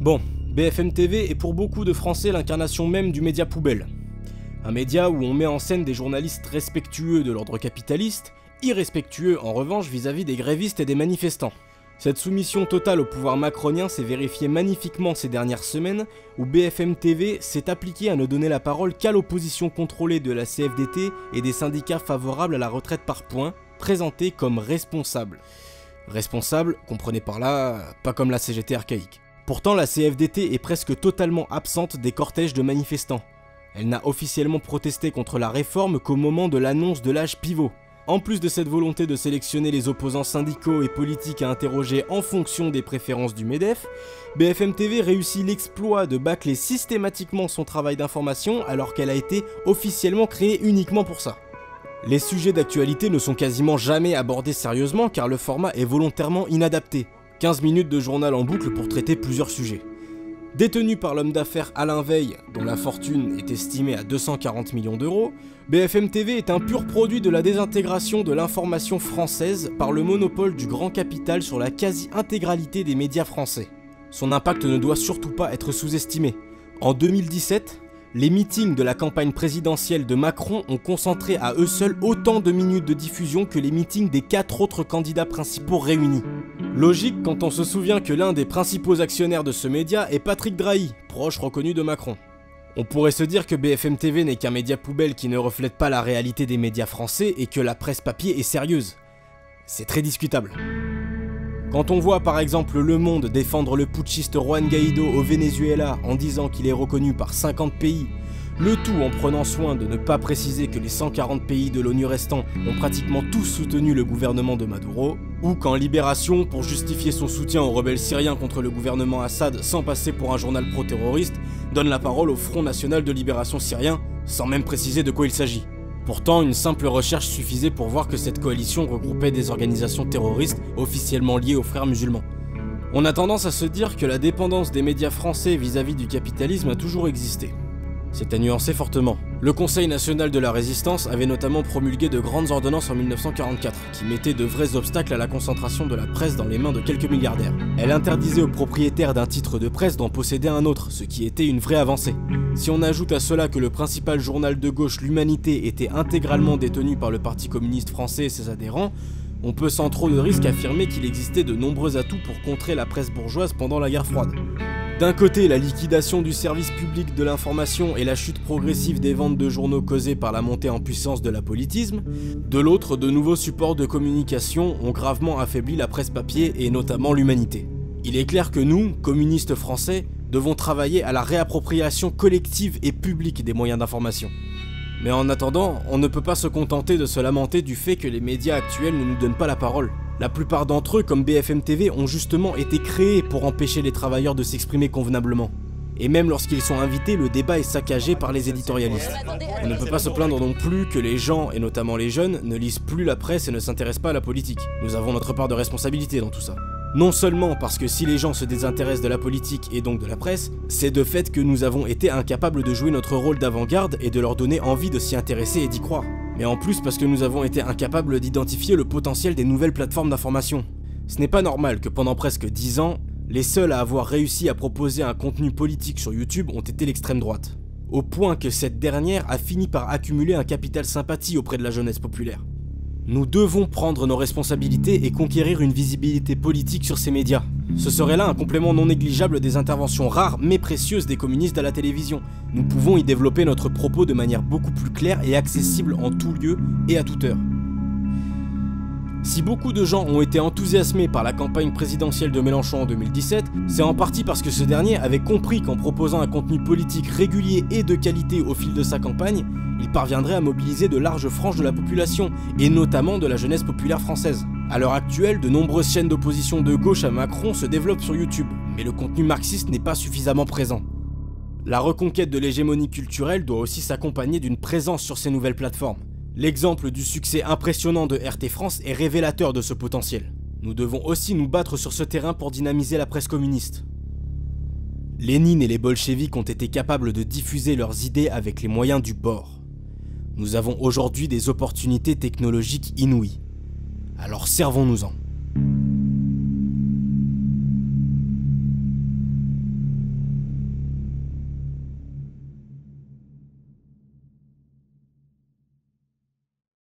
Bon, BFM TV est pour beaucoup de Français l'incarnation même du média poubelle. Un média où on met en scène des journalistes respectueux de l'ordre capitaliste, irrespectueux en revanche vis-à-vis des grévistes et des manifestants. Cette soumission totale au pouvoir macronien s'est vérifiée magnifiquement ces dernières semaines, où BFM TV s'est appliqué à ne donner la parole qu'à l'opposition contrôlée de la CFDT et des syndicats favorables à la retraite par points, présentés comme responsables. Responsables, comprenez par là, pas comme la CGT archaïque. Pourtant, la CFDT est presque totalement absente des cortèges de manifestants. Elle n'a officiellement protesté contre la réforme qu'au moment de l'annonce de l'âge pivot. En plus de cette volonté de sélectionner les opposants syndicaux et politiques à interroger en fonction des préférences du MEDEF, BFM TV réussit l'exploit de bâcler systématiquement son travail d'information alors qu'elle a été officiellement créée uniquement pour ça. Les sujets d'actualité ne sont quasiment jamais abordés sérieusement car le format est volontairement inadapté. 15 minutes de journal en boucle pour traiter plusieurs sujets. Détenu par l'homme d'affaires Alain Veil, dont la fortune est estimée à 240 millions d'euros, BFM TV est un pur produit de la désintégration de l'information française par le monopole du grand capital sur la quasi-intégralité des médias français. Son impact ne doit surtout pas être sous-estimé. En 2017, les meetings de la campagne présidentielle de Macron ont concentré à eux seuls autant de minutes de diffusion que les meetings des 4 autres candidats principaux réunis. Logique quand on se souvient que l'un des principaux actionnaires de ce média est Patrick Drahi, proche reconnu de Macron. On pourrait se dire que BFM TV n'est qu'un média poubelle qui ne reflète pas la réalité des médias français et que la presse papier est sérieuse. C'est très discutable. Quand on voit par exemple Le Monde défendre le putschiste Juan Guaido au Venezuela en disant qu'il est reconnu par 50 pays, le tout en prenant soin de ne pas préciser que les 140 pays de l'ONU restants ont pratiquement tous soutenu le gouvernement de Maduro, ou quand Libération, pour justifier son soutien aux rebelles syriens contre le gouvernement Assad sans passer pour un journal pro-terroriste, donne la parole au Front National de Libération Syrien, sans même préciser de quoi il s'agit. Pourtant, une simple recherche suffisait pour voir que cette coalition regroupait des organisations terroristes officiellement liées aux frères musulmans. On a tendance à se dire que la dépendance des médias français vis-à-vis du capitalisme a toujours existé. C'est à nuancer fortement. Le Conseil national de la résistance avait notamment promulgué de grandes ordonnances en 1944, qui mettaient de vrais obstacles à la concentration de la presse dans les mains de quelques milliardaires. Elle interdisait aux propriétaires d'un titre de presse d'en posséder un autre, ce qui était une vraie avancée. Si on ajoute à cela que le principal journal de gauche, l'Humanité, était intégralement détenu par le Parti communiste français et ses adhérents, on peut sans trop de risque affirmer qu'il existait de nombreux atouts pour contrer la presse bourgeoise pendant la guerre froide. D'un côté, la liquidation du service public de l'information et la chute progressive des ventes de journaux causées par la montée en puissance de l'apolitisme. De l'autre, de nouveaux supports de communication ont gravement affaibli la presse papier et notamment l'Humanité. Il est clair que nous, communistes français, devons travailler à la réappropriation collective et publique des moyens d'information. Mais en attendant, on ne peut pas se contenter de se lamenter du fait que les médias actuels ne nous donnent pas la parole. La plupart d'entre eux, comme BFM TV, ont justement été créés pour empêcher les travailleurs de s'exprimer convenablement. Et même lorsqu'ils sont invités, le débat est saccagé par les éditorialistes. On ne peut pas se plaindre non plus que les gens, et notamment les jeunes, ne lisent plus la presse et ne s'intéressent pas à la politique. Nous avons notre part de responsabilité dans tout ça. Non seulement parce que si les gens se désintéressent de la politique et donc de la presse, c'est de fait que nous avons été incapables de jouer notre rôle d'avant-garde et de leur donner envie de s'y intéresser et d'y croire. Mais en plus parce que nous avons été incapables d'identifier le potentiel des nouvelles plateformes d'information. Ce n'est pas normal que pendant presque 10 ans, les seuls à avoir réussi à proposer un contenu politique sur YouTube ont été l'extrême droite. Au point que cette dernière a fini par accumuler un capital sympathie auprès de la jeunesse populaire. Nous devons prendre nos responsabilités et conquérir une visibilité politique sur ces médias. Ce serait là un complément non négligeable des interventions rares mais précieuses des communistes à la télévision. Nous pouvons y développer notre propos de manière beaucoup plus claire et accessible en tout lieu et à toute heure. Si beaucoup de gens ont été enthousiasmés par la campagne présidentielle de Mélenchon en 2017, c'est en partie parce que ce dernier avait compris qu'en proposant un contenu politique régulier et de qualité au fil de sa campagne, il parviendrait à mobiliser de larges franges de la population, et notamment de la jeunesse populaire française. À l'heure actuelle, de nombreuses chaînes d'opposition de gauche à Macron se développent sur YouTube, mais le contenu marxiste n'est pas suffisamment présent. La reconquête de l'hégémonie culturelle doit aussi s'accompagner d'une présence sur ces nouvelles plateformes. L'exemple du succès impressionnant de RT France est révélateur de ce potentiel. Nous devons aussi nous battre sur ce terrain pour dynamiser la presse communiste. Lénine et les bolcheviks ont été capables de diffuser leurs idées avec les moyens du bord. Nous avons aujourd'hui des opportunités technologiques inouïes. Alors servons-nous-en.